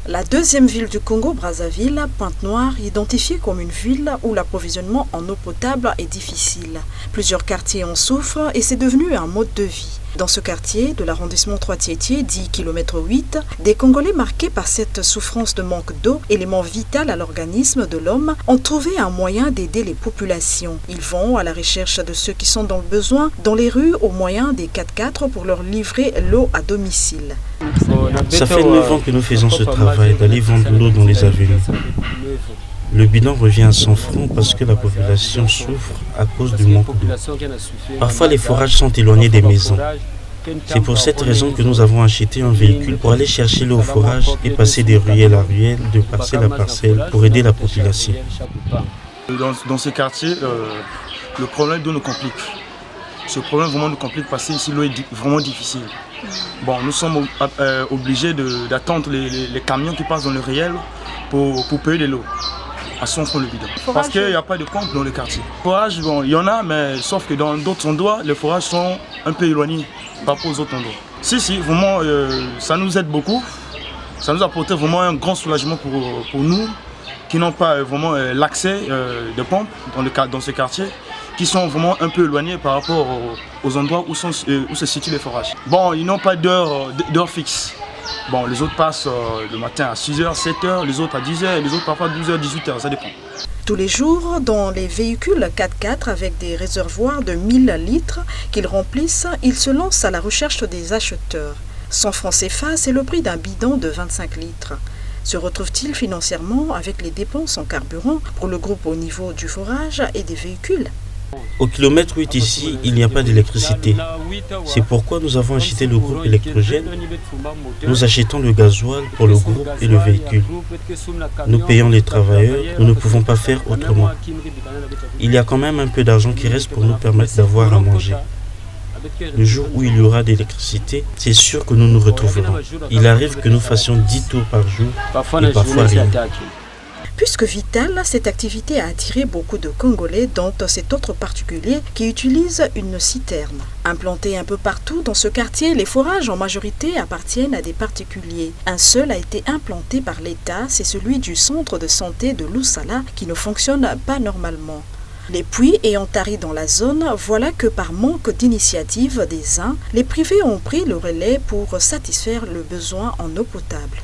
La deuxième ville du Congo, Brazzaville, Pointe-Noire, identifiée comme une ville où l'approvisionnement en eau potable est difficile. Plusieurs quartiers en souffrent et c'est devenu un mode de vie. Dans ce quartier de l'arrondissement Trois-Tietier, dit km 8, des Congolais marqués par cette souffrance de manque d'eau, élément vital à l'organisme de l'homme, ont trouvé un moyen d'aider les populations. Ils vont à la recherche de ceux qui sont dans le besoin dans les rues au moyen des 4x4 pour leur livrer l'eau à domicile. Ça fait 9 ans que nous faisons ce travail d'aller vendre l'eau dans les avenues. Le bilan revient à 100 francs parce que la population souffre à cause du manque d'eau. Parfois, les forages sont éloignés des maisons. C'est pour cette raison que nous avons acheté un véhicule pour aller chercher l'eau au forage et passer de ruelle à ruelle, de parcelle à parcelle, pour aider la population. Dans ce quartier, le problème d'eau nous complique. Ce problème vraiment nous complique parce que ici l'eau est vraiment difficile. Bon, nous sommes obligés d'attendre les camions qui passent dans le réel pour payer de l'eau à 100 francs le bidon. Parce qu'il n'y a pas de pompe dans le quartier. Forage, bon, il y en a, mais sauf que dans d'autres endroits, les forages sont un peu éloignés par rapport aux autres endroits. Si, vraiment, ça nous aide beaucoup. Ça nous apporte vraiment un grand soulagement pour nous qui n'ont pas vraiment l'accès de pompes dans ce quartier, qui sont vraiment un peu éloignés par rapport aux endroits où se situent les forages. Bon, ils n'ont pas d'heure fixe. Bon, les autres passent le matin à 6h, 7h, les autres à 10h, et les autres parfois à 12h, 18h, ça dépend. Tous les jours, dans les véhicules 4x4 avec des réservoirs de 1000 litres qu'ils remplissent, ils se lancent à la recherche des acheteurs. 100 francs CFA, c'est le prix d'un bidon de 25 litres. Se retrouve-t-il financièrement avec les dépenses en carburant pour le groupe au niveau du forage et des véhicules? Au kilomètre 8 ici, il n'y a pas d'électricité. C'est pourquoi nous avons acheté le groupe électrogène. Nous achetons le gasoil pour le groupe et le véhicule. Nous payons les travailleurs, nous ne pouvons pas faire autrement. Il y a quand même un peu d'argent qui reste pour nous permettre d'avoir à manger. Le jour où il y aura d'électricité, c'est sûr que nous nous retrouverons. Il arrive que nous fassions 10 tours par jour et parfois rien. Puisque vitale, cette activité a attiré beaucoup de Congolais, dont cet autre particulier qui utilise une citerne. Implantés un peu partout dans ce quartier, les forages en majorité appartiennent à des particuliers. Un seul a été implanté par l'État, c'est celui du centre de santé de Lusala qui ne fonctionne pas normalement. Les puits ayant tari dans la zone, voilà que par manque d'initiative des uns, les privés ont pris le relais pour satisfaire le besoin en eau potable.